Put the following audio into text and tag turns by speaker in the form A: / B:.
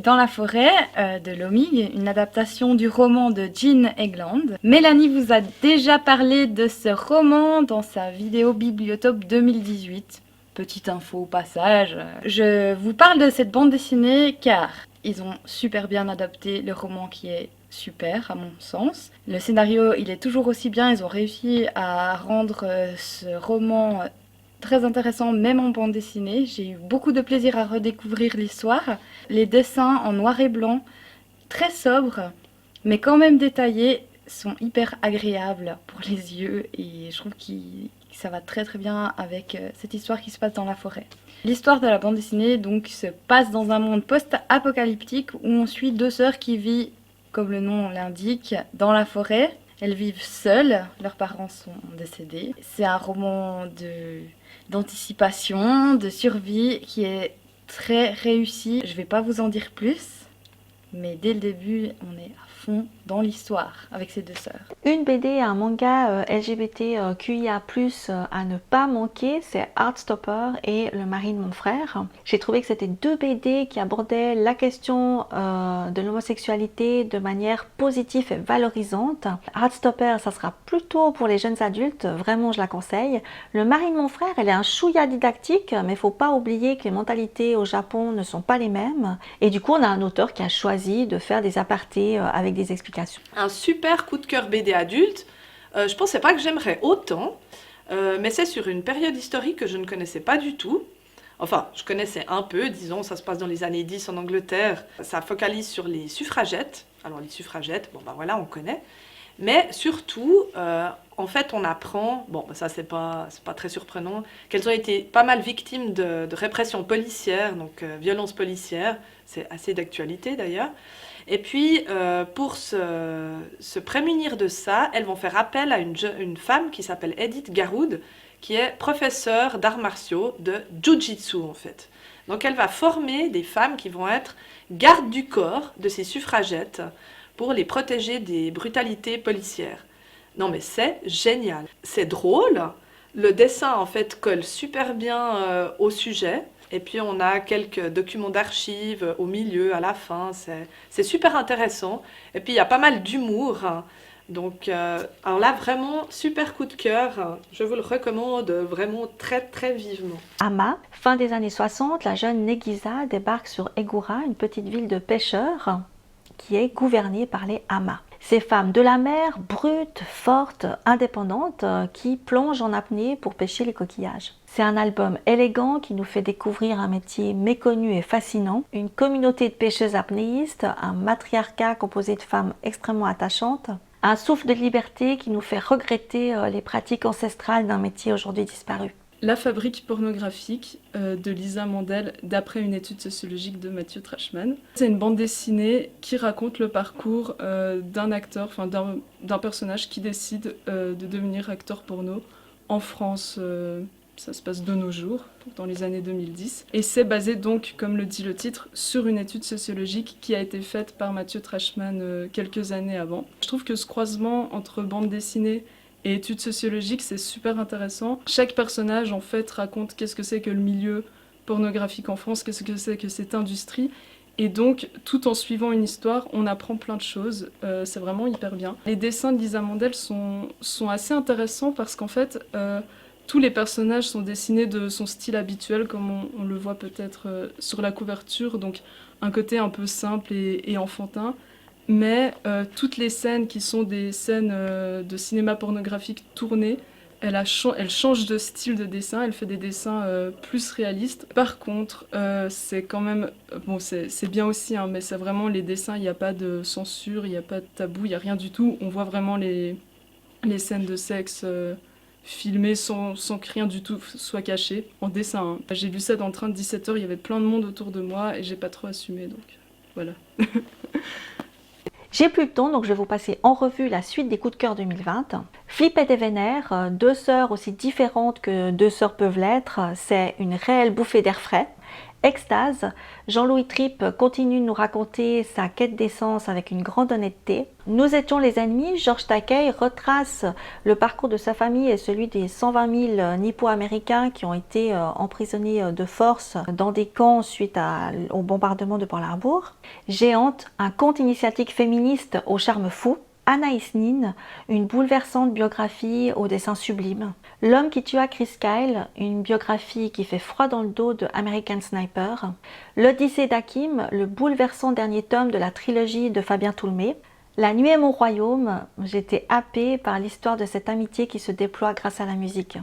A: Dans la forêt de Lomig, une adaptation du roman de Jean Egland. Mélanie vous a déjà parlé de ce roman dans sa vidéo Bibliotope 2018. Petite info au passage. Je vous parle de cette bande dessinée car ils ont super bien adapté le roman qui est super à mon sens. Le scénario il est toujours aussi bien, ils ont réussi à rendre ce roman très intéressant même en bande dessinée. J'ai eu beaucoup de plaisir à redécouvrir l'histoire. Les dessins en noir et blanc, très sobres mais quand même détaillés, sont hyper agréables pour les yeux et je trouve que ça va très très bien avec cette histoire qui se passe dans la forêt. L'histoire de la bande dessinée donc se passe dans un monde post-apocalyptique où on suit deux sœurs qui vivent, comme le nom l'indique, dans la forêt. Elles vivent seules, leurs parents sont décédés. C'est un roman d'anticipation, de survie qui est très réussi. Je vais pas vous en dire plus, mais dès le début, on est à fond dans l'histoire avec ces deux sœurs.
B: Une BD et un manga LGBTQIA+, à ne pas manquer, c'est Heartstopper et Le mari de mon frère. J'ai trouvé que c'était deux BD qui abordaient la question de l'homosexualité de manière positive et valorisante. Heartstopper, ça sera plutôt pour les jeunes adultes, vraiment je la conseille. Le mari de mon frère, elle est un chouïa didactique, mais il ne faut pas oublier que les mentalités au Japon ne sont pas les mêmes. Et du coup, on a un auteur qui a choisi de faire des apartés avec des explications.
C: Un super coup de cœur BD adulte. Je pensais pas que j'aimerais autant, mais c'est sur une période historique que je ne connaissais pas du tout. Enfin, je connaissais un peu, disons, ça se passe dans les années 10 en Angleterre. Ça focalise sur les suffragettes. Alors les suffragettes, bon ben voilà, on connaît. Mais surtout, en fait, on apprend, bon ça c'est pas très surprenant, qu'elles ont été pas mal victimes de répression policière, donc violence policière. C'est assez d'actualité d'ailleurs. Et puis, pour se prémunir de ça, elles vont faire appel à une femme qui s'appelle Edith Garoud, qui est professeure d'arts martiaux, de Jiu-Jitsu en fait. Donc elle va former des femmes qui vont être gardes du corps de ces suffragettes pour les protéger des brutalités policières. Non mais c'est génial. C'est drôle, le dessin en fait colle super bien au sujet. Et puis on a quelques documents d'archives au milieu, à la fin, c'est super intéressant. Et puis il y a pas mal d'humour. Donc alors là vraiment super coup de cœur, je vous le recommande vraiment très très vivement.
B: Ama, fin des années 60, la jeune Negisa débarque sur Egura, une petite ville de pêcheurs qui est gouvernée par les Ama. Ces femmes de la mer, brutes, fortes, indépendantes, qui plongent en apnée pour pêcher les coquillages. C'est un album élégant qui nous fait découvrir un métier méconnu et fascinant, une communauté de pêcheuses apnéistes, un matriarcat composé de femmes extrêmement attachantes, un souffle de liberté qui nous fait regretter les pratiques ancestrales d'un métier aujourd'hui disparu.
D: La fabrique pornographique de Lisa Mandel, d'après une étude sociologique de Mathieu Trashman. C'est une bande dessinée qui raconte le parcours d'un acteur, enfin d'un personnage qui décide de devenir acteur porno en France. Ça se passe de nos jours, dans les années 2010. Et c'est basé donc, comme le dit le titre, sur une étude sociologique qui a été faite par Mathieu Trashman quelques années avant. Je trouve que ce croisement entre bande dessinée et études sociologiques, c'est super intéressant. Chaque personnage, en fait, raconte qu'est-ce que c'est que le milieu pornographique en France, qu'est-ce que c'est que cette industrie. Et donc, tout en suivant une histoire, on apprend plein de choses. C'est vraiment hyper bien. Les dessins de Lisa Mandel sont assez intéressants parce qu'en fait, tous les personnages sont dessinés de son style habituel, comme on le voit peut-être sur la couverture. Donc, un côté un peu simple et enfantin. Mais toutes les scènes qui sont des scènes de cinéma pornographique tournées, elle change de style de dessin, elle fait des dessins plus réalistes. Par contre, c'est quand même, bon c'est bien aussi, hein, mais c'est vraiment les dessins, il n'y a pas de censure, il n'y a pas de tabou, il n'y a rien du tout. On voit vraiment les scènes de sexe filmées sans que rien du tout soit caché en dessin. Hein. J'ai lu ça dans le train de 17h, il y avait plein de monde autour de moi et j'ai pas trop assumé, donc voilà.
B: J'ai plus le temps, donc je vais vous passer en revue la suite des coups de cœur 2020. Flipette et Vénère, deux sœurs aussi différentes que deux sœurs peuvent l'être, c'est une réelle bouffée d'air frais. Extase, Jean-Louis Tripp continue de nous raconter sa quête d'essence avec une grande honnêteté. Nous étions les ennemis, Georges Takei retrace le parcours de sa famille et celui des 120 000 nippo-américains qui ont été emprisonnés de force dans des camps suite au bombardement de Pearl Harbor. Géante, un conte initiatique féministe au charme fou. Anaïs Nin, une bouleversante biographie au dessin sublime. L'homme qui tua Chris Kyle, une biographie qui fait froid dans le dos de American Sniper. L'Odyssée d'Hakim, le bouleversant dernier tome de la trilogie de Fabien Toulmé. La nuit est mon royaume, j'étais happée par l'histoire de cette amitié qui se déploie grâce à la musique.